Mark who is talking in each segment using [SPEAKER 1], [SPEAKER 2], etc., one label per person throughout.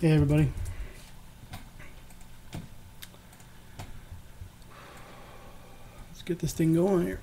[SPEAKER 1] Hey everybody. Let's get this thing going here.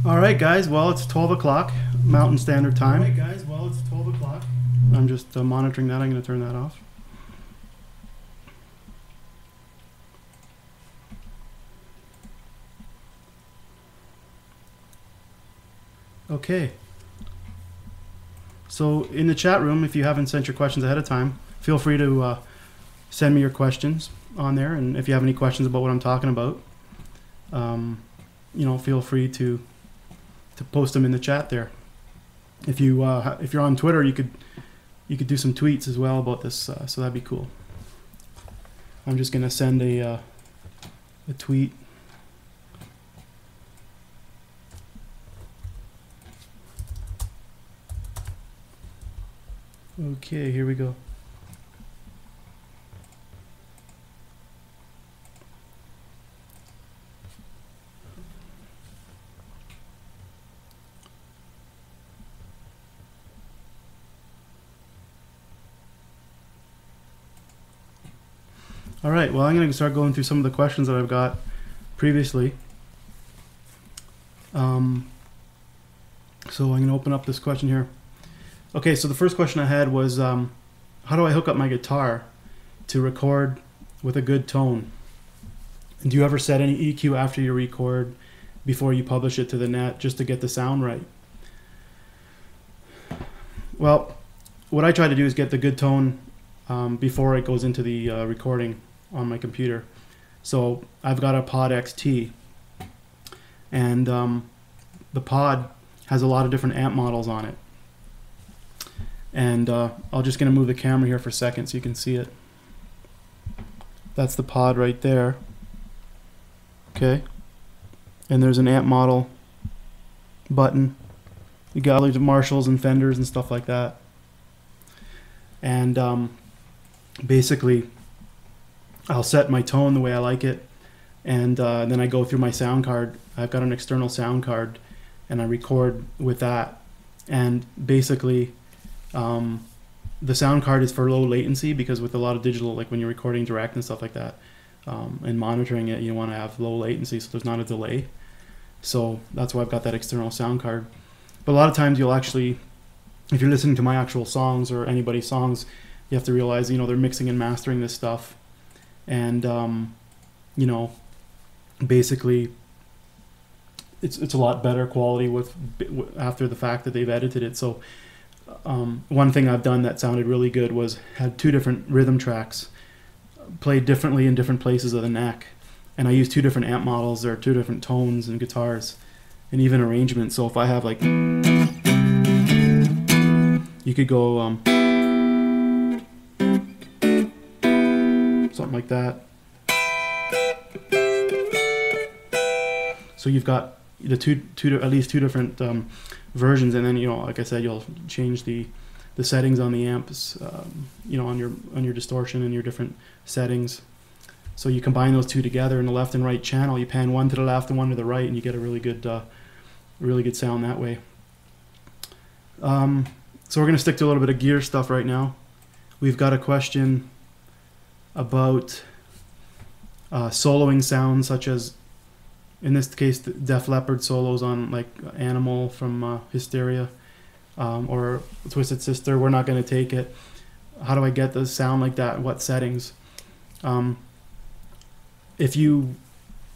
[SPEAKER 1] Alright guys, well it's 12 o'clock Mountain Standard Time. Alright guys, well it's 12 o'clock. I'm just monitoring that. I'm going to turn that off. Okay. So in the chat room, if you haven't sent your questions ahead of time, feel free to send me your questions on there. And if you have any questions about what I'm talking about, you know, feel free to post them in the chat there. If you if you're on Twitter, you could do some tweets as well about this, so that'd be cool. I'm just gonna send a tweet. Okay, here we go. All right, well, I'm going to start going through some of the questions that I've got previously. So I'm going to open up this question here. Okay, so the first question I had was, how do I hook up my guitar to record with a good tone? And do you ever set any EQ after you record before you publish it to the net just to get the sound right? Well, what I try to do is get the good tone before it goes into the recording on my computer. So I've got a Pod XT, and the Pod has a lot of different amp models on it. And I'm just going to move the camera here for a second so you can see it. That's the Pod right there. Okay. And there's an amp model button. You got all Marshalls and Fenders and stuff like that. And basically, I'll set my tone the way I like it, and then I go through my sound card. I've got an external sound card, and I record with that. And basically, the sound card is for low latency, because with a lot of digital, like when you're recording direct and stuff like that, and monitoring it, you want to have low latency so there's not a delay. So that's why I've got that external sound card. But a lot of times you'll actually, if you're listening to my actual songs or anybody's songs, you have to realize, you know, they're mixing and mastering this stuff. And, you know, basically it's a lot better quality after the fact that they've edited it. So one thing I've done that sounded really good was had two different rhythm tracks played differently in different places of the neck. And I used two different amp models. There are two different tones and guitars and even arrangements. So if I have like, you could go something like that. So you've got the at least two different versions, and then, you know, like I said, you'll change the settings on the amps, you know, on your distortion and your different settings. So you combine those two together in the left and right channel. You pan one to the left and one to the right, and you get a really good sound that way. So we're going to stick to a little bit of gear stuff right now. We've got a question about soloing sounds such as, in this case, the Def Leppard solos on like Animal from Hysteria, or Twisted Sister. We're not going to take it. How do I get the sound like that? What settings? If you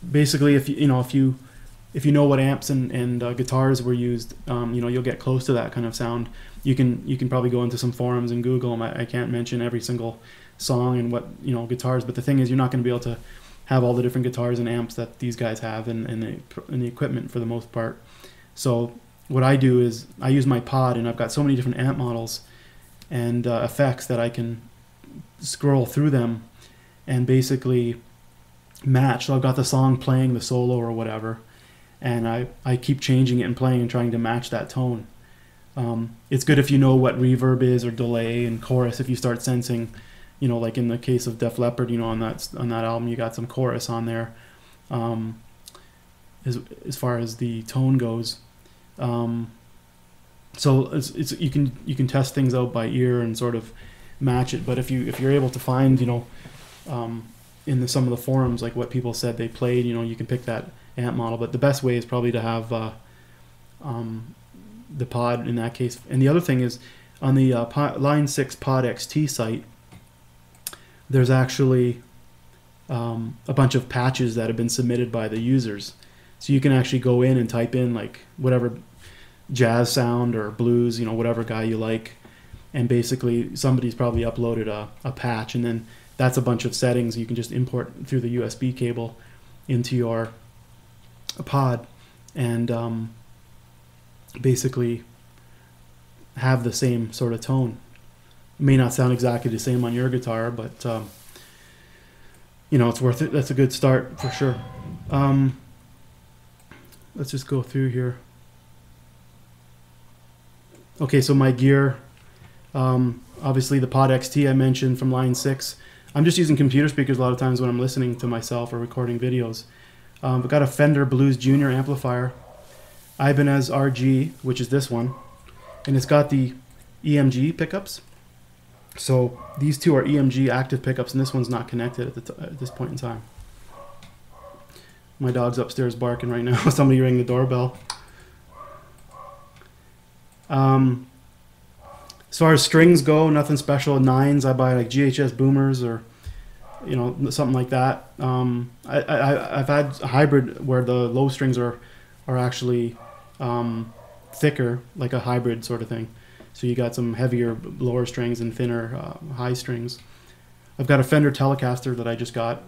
[SPEAKER 1] basically, if you know what amps and guitars were used, you'll get close to that kind of sound. You can probably go into some forums and Google them. I can't mention every single song and what guitars, but the thing is, you're not going to be able to have all the different guitars and amps that these guys have and the equipment for the most part. So what I do is I use my pod, and I've got so many different amp models and effects that I can scroll through them and basically match. So I've got the song playing, the solo or whatever, and I keep changing it and playing and trying to match that tone. It's good if you know what reverb is or delay and chorus. If you start sensing, like in the case of Def Leppard, on that album, you got some chorus on there. As far as the tone goes, so you can test things out by ear and sort of match it. But if you're able to find, in some of the forums, like what people said they played, you can pick that amp model. But the best way is probably to have the pod in that case. And the other thing is, on the Line 6 Pod XT site, there's actually a bunch of patches that have been submitted by the users. So you can actually go in and type in like whatever jazz sound or blues, whatever guy you like, and basically somebody's probably uploaded a patch, and then that's a bunch of settings you can just import through the USB cable into your pod, and basically have the same sort of tone. It may not sound exactly the same on your guitar, but it's worth it. That's a good start for sure. Let's just go through here. Okay, so my gear, obviously the Pod XT I mentioned from Line 6. I'm just using computer speakers a lot of times when I'm listening to myself or recording videos. I've got a Fender Blues Junior amplifier, Ibanez RG, which is this one, and it's got the EMG pickups. So these two are EMG active pickups, and this one's not connected at this point in time. My dog's upstairs barking right now. Somebody rang the doorbell. As far as strings go, nothing special. Nines, I buy like GHS Boomers or something like that. I've had a hybrid where the low strings are actually thicker, like a hybrid sort of thing. So you got some heavier lower strings and thinner high strings. I've got a Fender Telecaster that I just got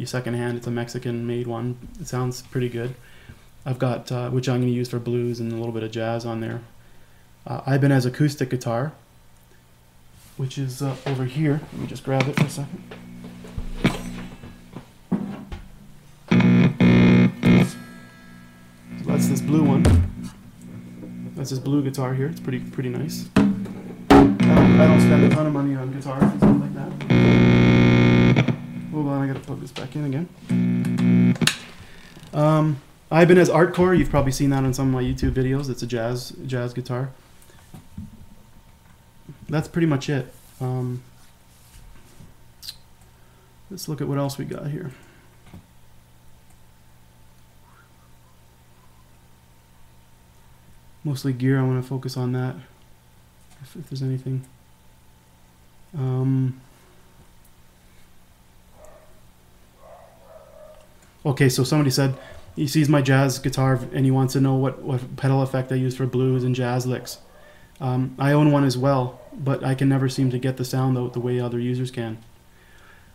[SPEAKER 1] secondhand. It's a Mexican-made one. It sounds pretty good. I've got which I'm going to use for blues and a little bit of jazz on there. Ibanez acoustic guitar, which is over here. Let me just grab it for a second. So that's this blue one. That's this blue guitar here. It's pretty nice. I don't spend a ton of money on guitars and stuff like that. Hold on, I gotta plug this back in again. Ibanez Artcore. You've probably seen that on some of my YouTube videos. It's a jazz guitar. That's pretty much it. Let's look at what else we got here. Mostly gear. I want to focus on that. If there's anything. Okay, so somebody said he sees my jazz guitar and he wants to know what pedal effect I use for blues and jazz licks. I own one as well, but I can never seem to get the sound the way other users can.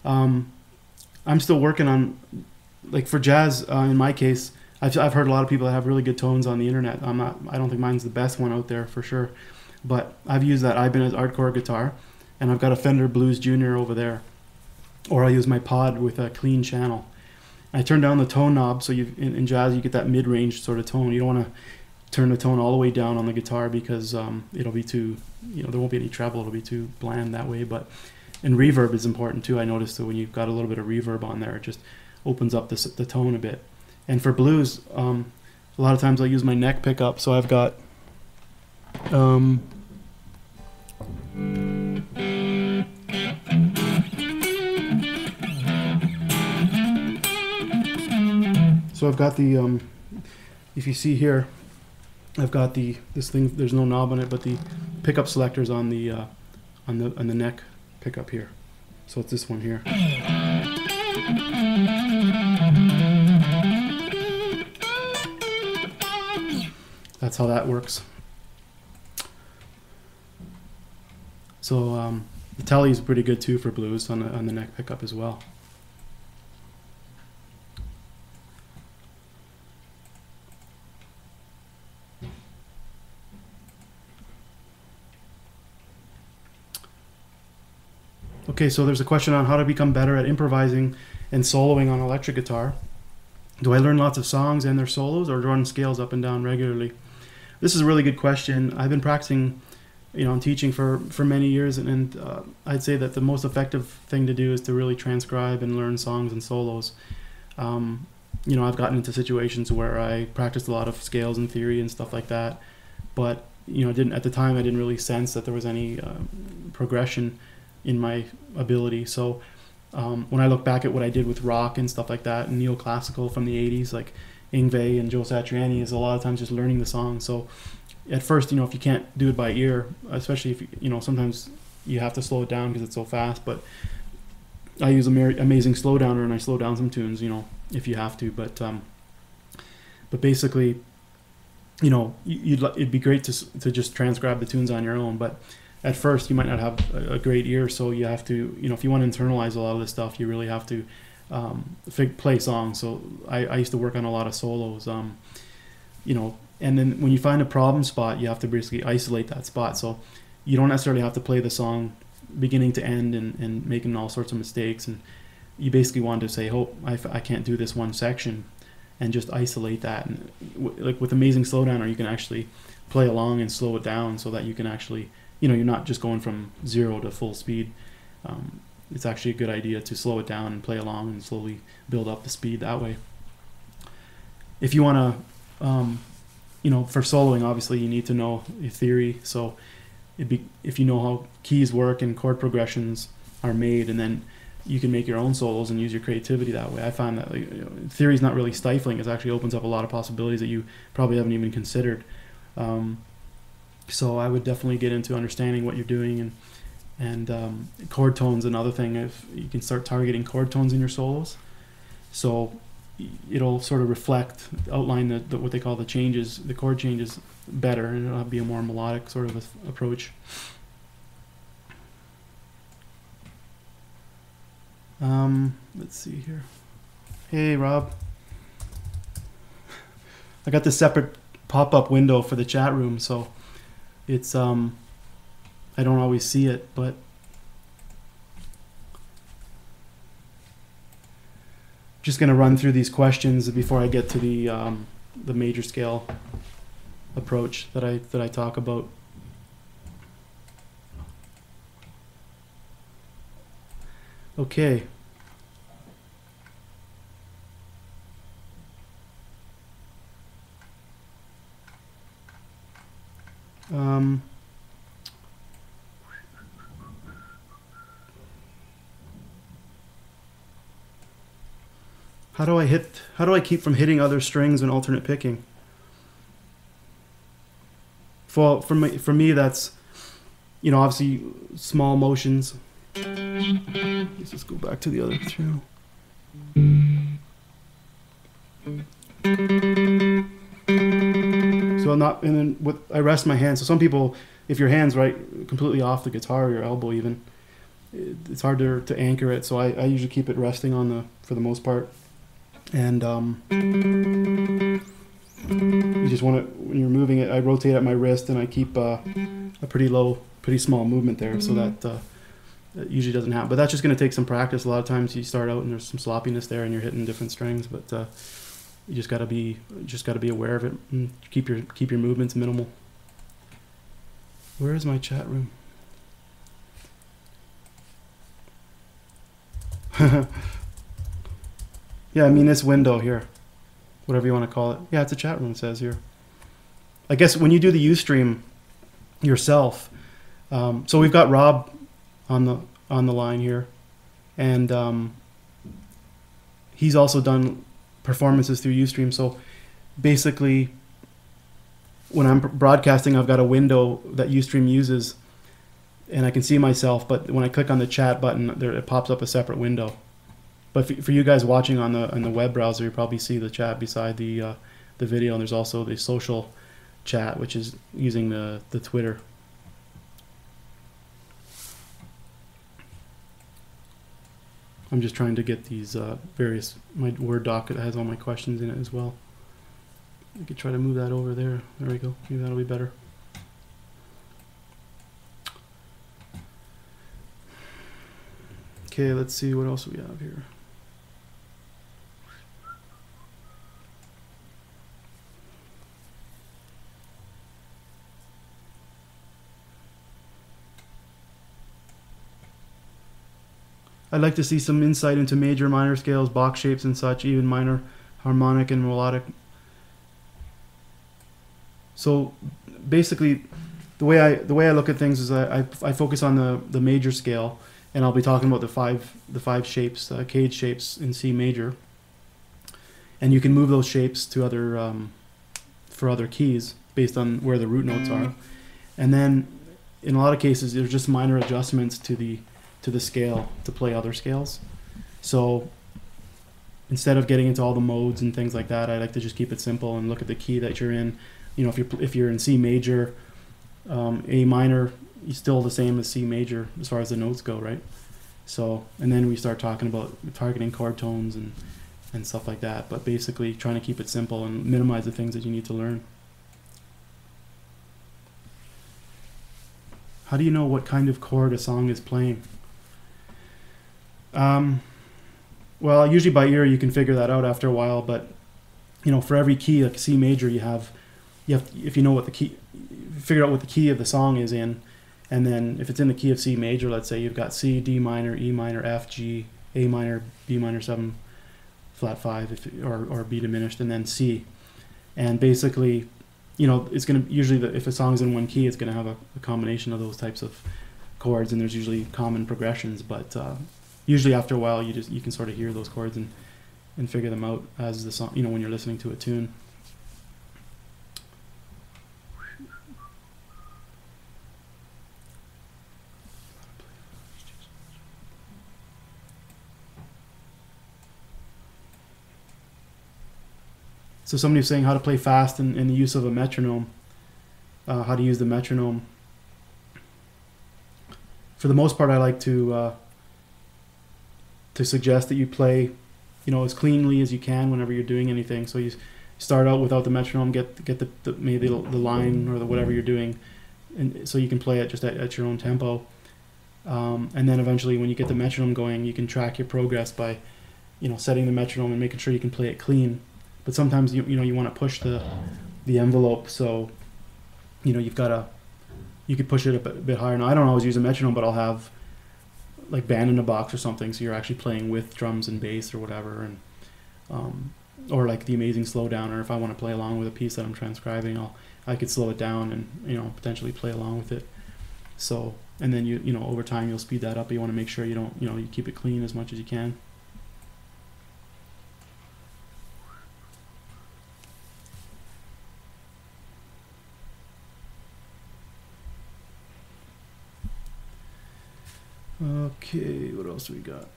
[SPEAKER 1] I'm still working on, like for jazz, in my case, I've heard a lot of people that have really good tones on the internet. I don't think mine's the best one out there for sure, but I've used that Ibanez Artcore guitar, and I've got a Fender Blues Junior over there, or I use my pod with a clean channel. I turn down the tone knob, so in jazz you get that mid-range sort of tone. You don't want to turn the tone all the way down on the guitar because it'll be too, there won't be any treble. It'll be too bland that way. And reverb is important too. I noticed that when you've got a little bit of reverb on there, it just opens up the tone a bit. And for blues, a lot of times I use my neck pickup. So I've got So I've got the, if you see here, I've got this thing. There's no knob on it, but the pickup selector's on the neck pickup here. So it's this one here. That's how that works. So the telly is pretty good too for blues on the neck pickup as well. Okay, so there's a question on how to become better at improvising and soloing on electric guitar. Do I learn lots of songs and their solos, or run scales up and down regularly? This is a really good question. I've been practicing, and teaching for many years, and I'd say that the most effective thing to do is to really transcribe and learn songs and solos. I've gotten into situations where I practiced a lot of scales and theory and stuff like that, but at the time I didn't really sense that there was any progression in my ability. So when I look back at what I did with rock and stuff like that, and neoclassical from the 80s, like Yngwie and Joe Satriani, is a lot of times just learning the song. So at first, if you can't do it by ear, especially if sometimes you have to slow it down because it's so fast, but I use Amazing Slowdowner, and I slow down some tunes, if you have to, but basically, it'd be great to just transcribe the tunes on your own, but at first you might not have a great ear, so you have to, if you want to internalize a lot of this stuff, you really have to play songs. So I used to work on a lot of solos, and then when you find a problem spot, you have to basically isolate that spot. So you don't necessarily have to play the song beginning to end and making all sorts of mistakes. And you basically want to say, oh, I can't do this one section, and just isolate that. And like with Amazing Slowdowner, you can actually play along and slow it down so that you can actually, you're not just going from 0 to full speed. It's actually a good idea to slow it down and play along and slowly build up the speed that way. If you want to, for soloing, obviously you need to know your theory. So if you know how keys work and chord progressions are made, and then you can make your own solos and use your creativity that way. I find that theory is not really stifling. It actually opens up a lot of possibilities that you probably haven't even considered. So I would definitely get into understanding what you're doing, and chord tones. Another thing, if you can start targeting chord tones in your solos, so it'll sort of outline what they call the changes, the chord changes better, and it'll be a more melodic sort of approach. Let's see here. Hey Rob, I got this separate pop-up window for the chat room, so it's I don't always see it, but just going to run through these questions before I get to the major scale approach that I talk about. Okay. How do I keep from hitting other strings and alternate picking? For me, that's, obviously small motions. Let's just go back to the other two. So and then I rest my hands. So some people, if your hand's right completely off the guitar, or your elbow even, it's hard to anchor it. So I usually keep it resting for the most part. And you just want to, when you're moving it, I rotate at my wrist, and I keep a pretty small movement there, so that it usually doesn't happen. But that's just going to take some practice. A lot of times you start out and there's some sloppiness there, and you're hitting different strings, but you just got to be aware of it and keep your movements minimal. Where is my chat room? Yeah, I mean this window here, whatever you want to call it. Yeah, it's a chat room, it says here. I guess when you do the Ustream yourself, so we've got Rob on the line here, and he's also done performances through Ustream. So basically, when I'm broadcasting, I've got a window that Ustream uses, and I can see myself. But when I click on the chat button, there it pops up a separate window. But for you guys watching on the web browser, you probably see the chat beside the video, and there's also the social chat, which is using the Twitter. I'm just trying to get these my Word doc that has all my questions in it as well. I could try to move that over there. There we go. Maybe that'll be better. Okay, let's see what else we have here. I'd like to see some insight into major, minor scales, box shapes and such, even minor harmonic and melodic. So basically, the way I look at things is I focus on the major scale, and I'll be talking about the five shapes, cage shapes in C major, and you can move those shapes to other for other keys based on where the root notes are, and then in a lot of cases there's just minor adjustments to the scale to play other scales. So instead of getting into all the modes and things like that, I like to just keep it simple and look at the key that you're in. You know, if you're in C major, A minor, you're still the same as C major as far as the notes go, right? So, and then we start talking about targeting chord tones and stuff like that. But basically, trying to keep it simple and minimize the things that you need to learn. How do you know what kind of chord a song is playing? Well, usually by ear you can figure that out after a while, but you know, for every key, like C major, you have if you know what the key, figure out what the key of the song is in, and then if it's in the key of C major, let's say you've got C, D minor, E minor, F, G, A minor, B minor 7, flat 5, or B diminished, and then C, and basically, you know, it's gonna usually if a song's in one key, it's gonna have a combination of those types of chords, and there's usually common progressions, but usually after a while you can sort of hear those chords and figure them out as the song, you know, when you're listening to a tune. So somebody was saying how to play fast in the use of a metronome, how to use the metronome. For the most part, I like to suggest that you play, you know, as cleanly as you can whenever you're doing anything. So you start out without the metronome, get maybe the line or whatever you're doing, and so you can play it just at your own tempo. And then eventually, when you get the metronome going, you can track your progress by, you know, setting the metronome and making sure you can play it clean. But sometimes you want to push the envelope, so you know you could push it a bit higher. Now I don't always use a metronome, but I'll have like Band in a Box or something, so you're actually playing with drums and bass or whatever, and or like The Amazing Slowdown, or if I want to play along with a piece that I'm transcribing, I could slow it down and, you know, potentially play along with it. So, and then you know over time you'll speed that up, but you want to make sure you don't, you know, you keep it clean as much as you can. Okay, what else we got?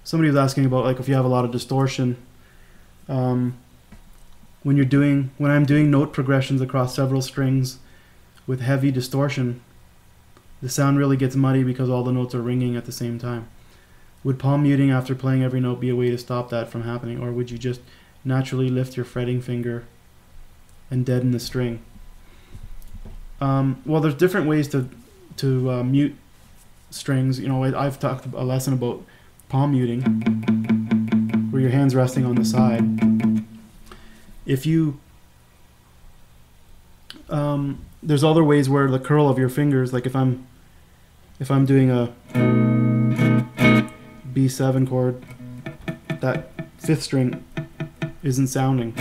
[SPEAKER 1] Somebody was asking about, like, if you have a lot of distortion, when I'm doing note progressions across several strings with heavy distortion, the sound really gets muddy because all the notes are ringing at the same time. Would palm muting after playing every note be a way to stop that from happening, or would you just naturally lift your fretting finger and deaden the string? Well, there's different ways to mute strings. You know, I've talked a lesson about palm muting, where your hand's resting on the side. If you there's other ways where the curl of your fingers, like if I'm doing a B7 chord, that fifth string isn't sounding.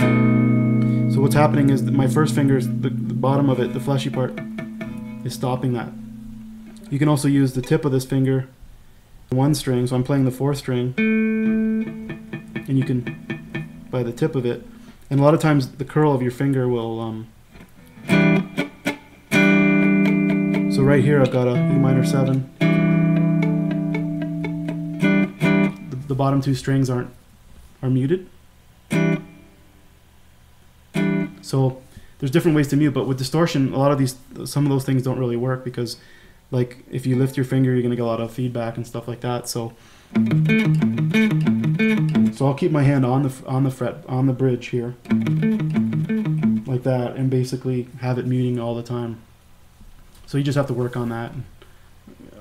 [SPEAKER 1] So what's happening is that my first finger, the bottom of it, the fleshy part, is stopping that. You can also use the tip of this finger, one string, so I'm playing the fourth string, and you can, by the tip of it, and a lot of times the curl of your finger will, so right here I've got a E minor 7. The bottom two strings are muted. So there's different ways to mute, but with distortion, some of those things don't really work, because like if you lift your finger, you're gonna get a lot of feedback and stuff like that. So I'll keep my hand on the fret, on the bridge here, like that, and basically have it muting all the time. So you just have to work on that,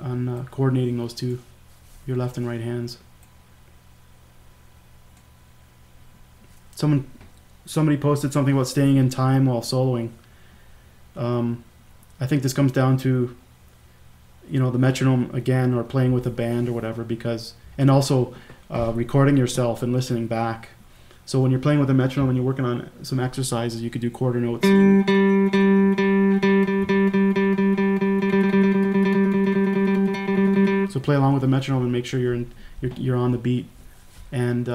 [SPEAKER 1] on coordinating those two, your left and right hands. Somebody posted something about staying in time while soloing. I think this comes down to, you know, the metronome again, or playing with a band or whatever, because, and also recording yourself and listening back. So when you're playing with a metronome and you're working on some exercises, you could do quarter notes. So play along with the metronome and make sure you're on the beat. And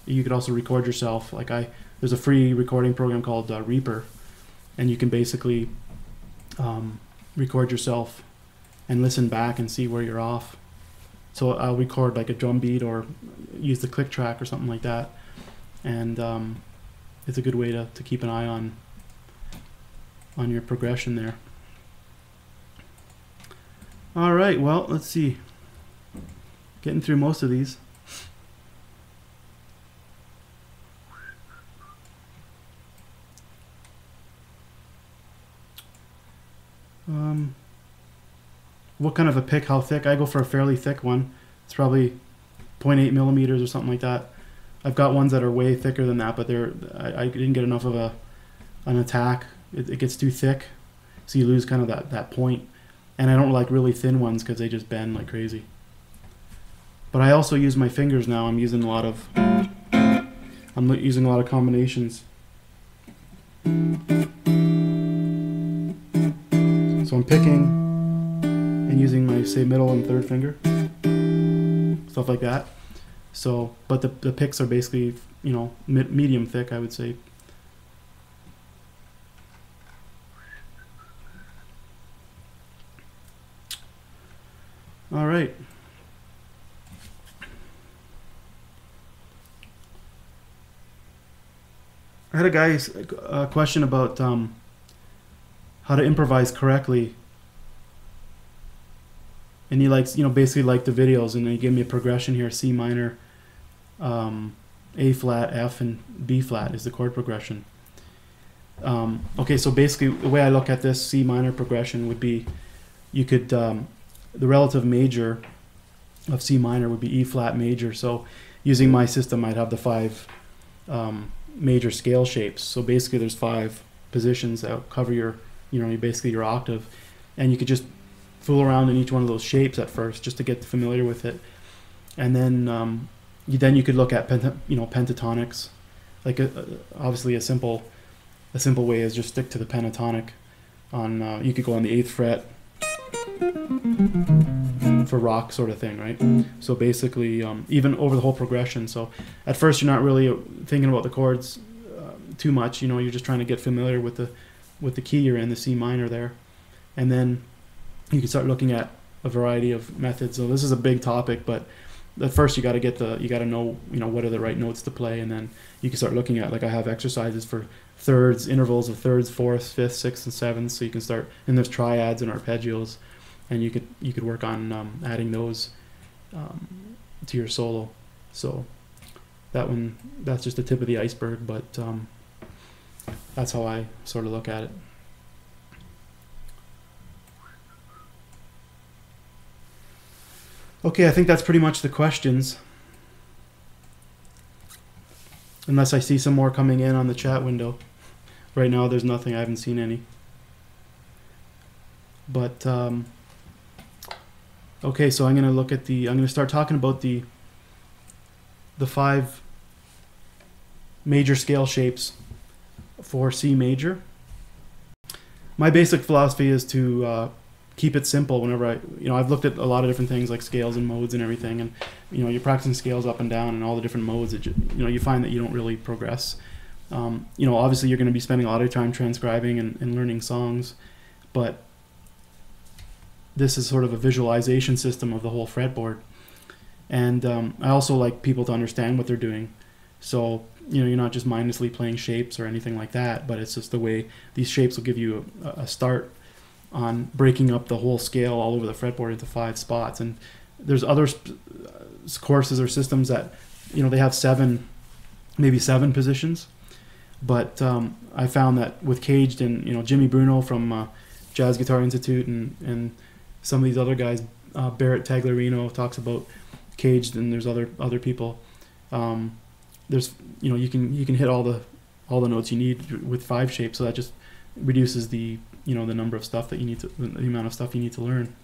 [SPEAKER 1] you could also record yourself. Like there's a free recording program called Reaper, and you can basically record yourself and listen back and see where you're off. So I'll record like a drum beat or use the click track or something like that, and it's a good way to keep an eye on your progression there. All right, well, let's see. Getting through most of these. What kind of a pick, how thick? I go for a fairly thick one. It's probably 0.8 millimeters or something like that. I've got ones that are way thicker than that, but I didn't get enough of an attack. It gets too thick, so you lose kind of that point. And I don't like really thin ones because they just bend like crazy. But I also use my fingers now. I'm using a lot of combinations. So I'm picking and using my, say, middle and third finger, stuff like that. So, but the picks are basically, you know, medium thick, I would say. All right. I had a guy's question about how to improvise correctly, and he likes, you know, basically liked the videos, and he gave me a progression here: C minor, A flat, F, and B flat is the chord progression. Okay, so basically the way I look at this C minor progression would be, you could the relative major of C minor would be E flat major. So using my system, I'd have the 5 major scale shapes. So basically there's 5 positions that cover your, you know, basically your octave, and you could just fool around in each one of those shapes at first just to get familiar with it. And then you could look at pentatonics. Like obviously a simple way is just stick to the pentatonic on you could go on the 8th fret for rock sort of thing, right? So basically even over the whole progression. So at first you're not really thinking about the chords too much, you know, you're just trying to get familiar with the key you're in, the C minor there. And then you can start looking at a variety of methods. So this is a big topic, but at first you got to know, you know, what are the right notes to play, and then you can start looking at, like, I have exercises for thirds, intervals of thirds, fourths, fifths, sixths, and sevenths. So you can start, and there's triads and arpeggios, and you could work on adding those to your solo. So that's just the tip of the iceberg, but that's how I sort of look at it. Okay, I think that's pretty much the questions. Unless I see some more coming in on the chat window. Right now there's nothing, I haven't seen any. But okay, so I'm gonna start talking about the 5 major scale shapes for C major. My basic philosophy is to keep it simple whenever I've looked at a lot of different things like scales and modes and everything, and you're practicing scales up and down and all the different modes that you find that you don't really progress. Obviously you're going to be spending a lot of time transcribing and learning songs, but this is sort of a visualization system of the whole fretboard. And I also like people to understand what they're doing. So, you're not just mindlessly playing shapes or anything like that, but it's just the way these shapes will give you a start on breaking up the whole scale all over the fretboard into 5 spots. And there's other courses or systems that, they have maybe seven positions. But I found that with Caged and, Jimmy Bruno from Jazz Guitar Institute and some of these other guys, Barrett Tagliarino talks about Caged, and there's other people. There's you can hit all the notes you need with 5 shapes, so that just reduces the the number of stuff that the amount of stuff you need to learn.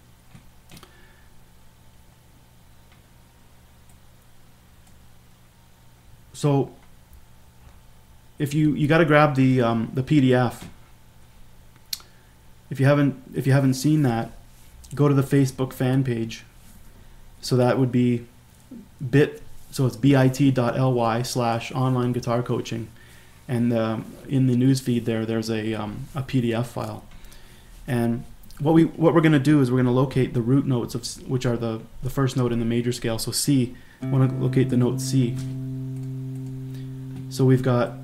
[SPEAKER 1] So if you got to grab the PDF. If you haven't seen that, go to the Facebook fan page. So that would be so it's bit.ly/online guitar coaching, and in the news feed there's a PDF file. And what we're going to do is we're going to locate the root notes which are the first note in the major scale. So C, I want to locate the note C. So we've got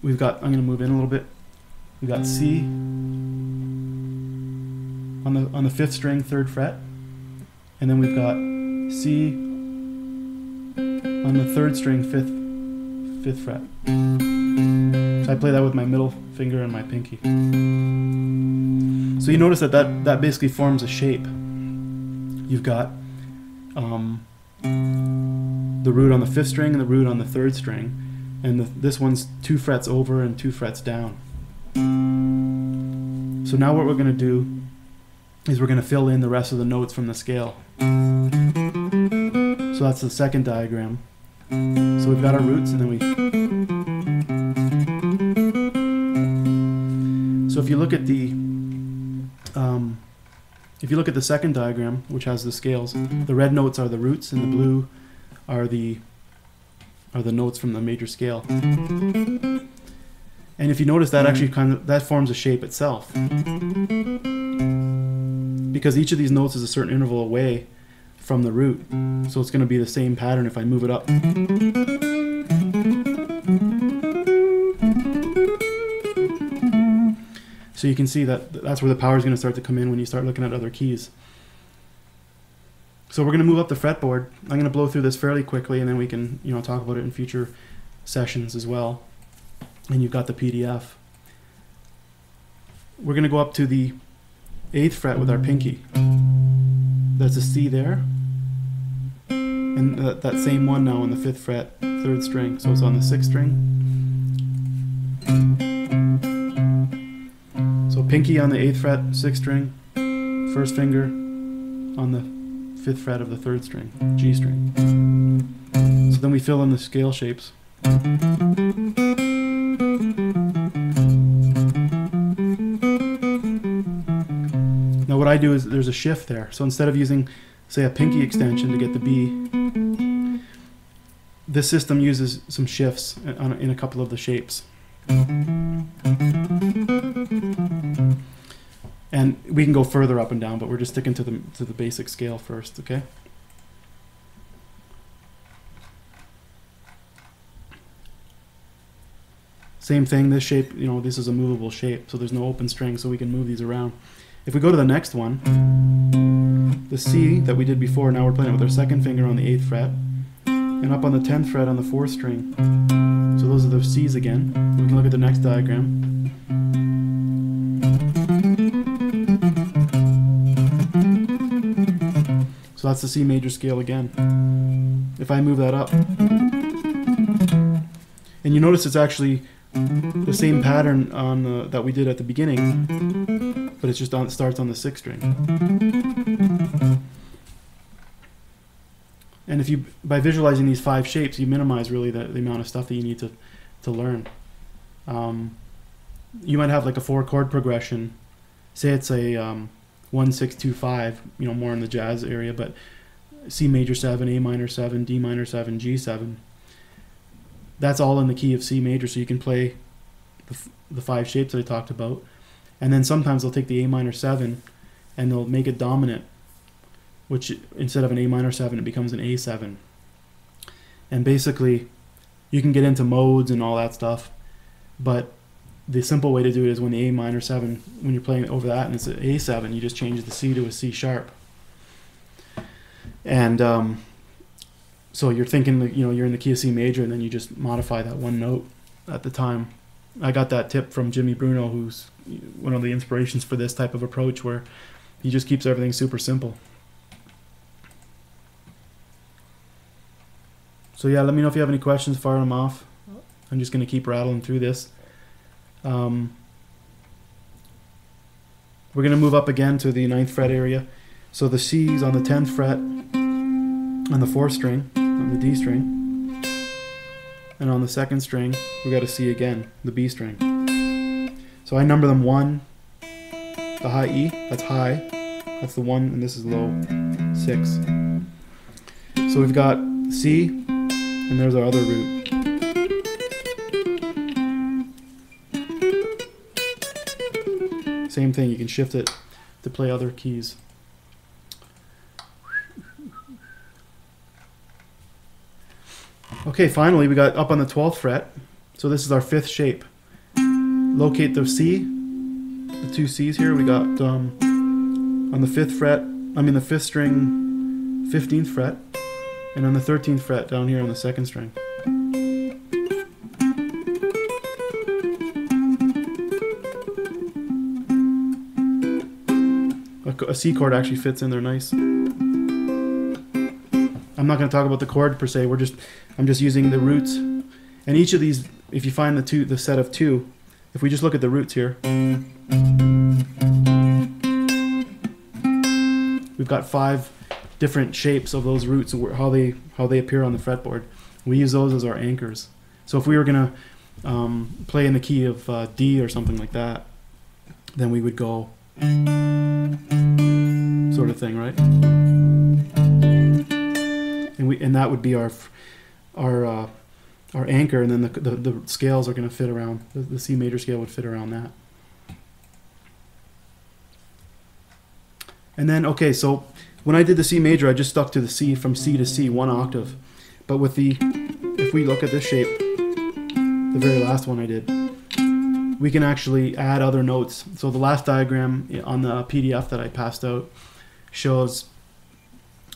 [SPEAKER 1] I'm going to move in a little bit. We've got C on the 5th string, 3rd fret, and then we've got C on the 3rd string, 5th fret. So I play that with my middle finger and my pinky. So you notice that basically forms a shape. You've got the root on the 5th string and the root on the 3rd string, and this one's 2 frets over and 2 frets down. So now what we're going to do is we're going to fill in the rest of the notes from the scale. So that's the second diagram. So we've got our roots, and then so if you look at the second diagram, which has the scales, the red notes are the roots and the blue are the notes from the major scale. And if you notice, that actually that forms a shape itself, because each of these notes is a certain interval away from the root. So it's going to be the same pattern if I move it up. So you can see that's where the power is going to start to come in when you start looking at other keys. So we're going to move up the fretboard. I'm going to blow through this fairly quickly, and then we can talk about it in future sessions as well. And you've got the PDF. We're going to go up to the 8th fret with our pinky. That's a C there. And that same one now on the 5th fret, 3rd string. So it's on the 6th string. So pinky on the 8th fret, 6th string. First finger on the 5th fret of the 3rd string, G string. So then we fill in the scale shapes. Now what I do is there's a shift there. So instead of using, say, a pinky extension to get the B, this system uses some shifts in a couple of the shapes. And we can go further up and down, but we're just sticking to the basic scale first, okay? Same thing, this shape, this is a movable shape, so there's no open string, so we can move these around. If we go to the next one, the C that we did before, now we're playing it with our second finger on the 8th fret, and up on the 10th fret on the 4th string. So those are the C's again. We can look at the next diagram. So that's the C major scale again. If I move that up, and you notice it's actually the same pattern on that we did at the beginning, but it's just it starts on the 6th string. And if by visualizing these 5 shapes, you minimize really the amount of stuff that you need to learn. You might have like a 4-chord progression say it's a 1-6-2-5, more in the jazz area, but C major 7, A minor 7, D minor 7, G7. That's all in the key of C major, so you can play the 5 shapes that I talked about. And then sometimes they'll take the A minor 7 and they'll make it dominant, which instead of an A minor 7, it becomes an A7. And basically, you can get into modes and all that stuff, but the simple way to do it is when the A minor 7, when you're playing over that and it's an A7, you just change the C to a C sharp. And so you're thinking that, you're in the key of C major, and then you just modify that one note at the time. I got that tip from Jimmy Bruno, who's one of the inspirations for this type of approach, where he just keeps everything super simple. So yeah, let me know if you have any questions, fire them off. I'm just going to keep rattling through this. We're going to move up again to the 9th fret area. So the C is on the 10th fret, on the 4th string, on the D string. And on the 2nd string, we got a C again, the B string. So I number them 1, the high E, that's high, that's the 1, and this is low, 6. So we've got C, and there's our other root. Same thing, you can shift it to play other keys. Okay, finally we got up on the 12th fret. So this is our 5th shape. Locate the C, the 2 C's here. We got on the 5th fret, the 5th string, 15th fret, and on the 13th fret down here on the 2nd string. A C chord actually fits in there nice. I'm not going to talk about the chord per se. I'm just using the roots. And each of these, if you find the set of 2, if we just look at the roots here, we've got 5 different shapes of those roots, how they appear on the fretboard. We use those as our anchors. So if we were going to play in the key of D or something like that, then we would go sort of thing, right? And that would be our anchor, and then the scales are going to fit around, the C major scale would fit around that. And then, okay, so when I did the C major, I just stuck to the C, from C to C, 1 octave. But if we look at this shape, the very last one I did, we can actually add other notes. So the last diagram on the PDF that I passed out shows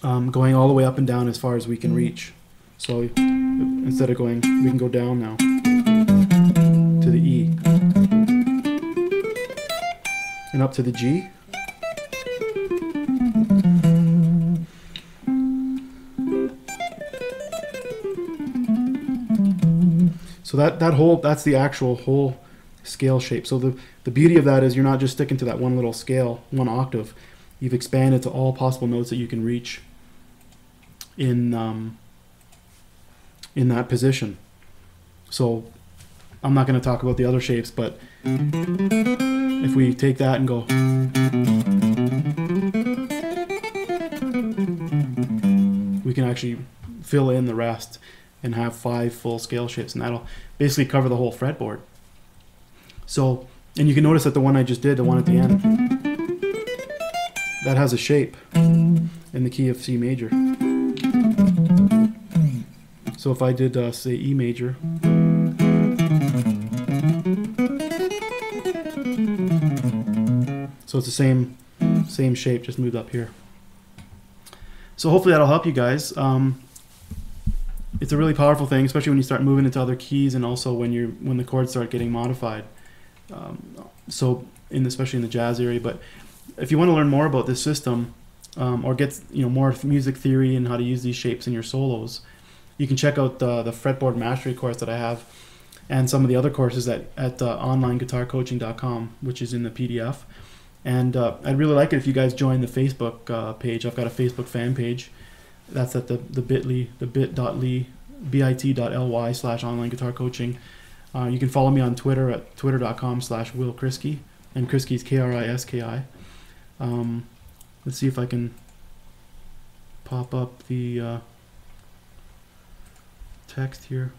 [SPEAKER 1] going all the way up and down as far as we can reach. So instead of we can go down now to the E and up to the G. So that's the actual whole scale shape. So the beauty of that is you're not just sticking to that one little scale, 1 octave. You've expanded to all possible notes that you can reach in that position. So I'm not going to talk about the other shapes, but if we take that and go, we can actually fill in the rest and have 5 full scale shapes, and that'll basically cover the whole fretboard. So, and you can notice that the one I just did, the one at the end, that has a shape in the key of C major. So if I did, say, E major, so it's the same shape, just moved up here. So hopefully that'll help you guys. It's a really powerful thing, especially when you start moving into other keys, and also when the chords start getting modified. Especially in the jazz area. But if you want to learn more about this system, or get more music theory and how to use these shapes in your solos, you can check out the fretboard mastery course that I have, and some of the other courses at onlineguitarcoaching.com, which is in the PDF. And I'd really like it if you guys join the Facebook page. I've got a Facebook fan page. That's at the bit.ly bit.ly/onlineguitarcoaching. You can follow me on Twitter at twitter.com/Will Kriske. and Kriski Kriski. Let's see if I can pop up the text here.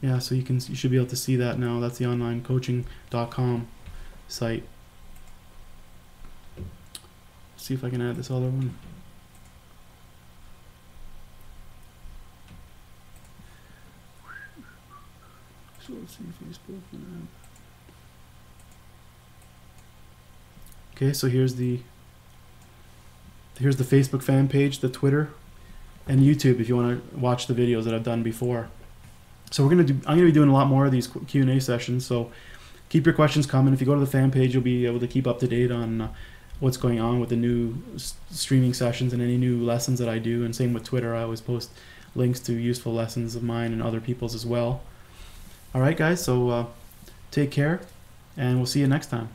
[SPEAKER 1] Yeah, so you should be able to see that now. That's the onlinecoaching.com site. See if I can add this other one. So let's see Facebook. Okay, so here's the Facebook fan page, the Twitter, and YouTube if you want to watch the videos that I've done before. So I'm gonna be doing a lot more of these Q&A sessions. So keep your questions coming. If you go to the fan page, you'll be able to keep up to date on what's going on with the new streaming sessions and any new lessons that I do. And same with Twitter. I always post links to useful lessons of mine and other people's as well. All right, guys. So take care, and we'll see you next time.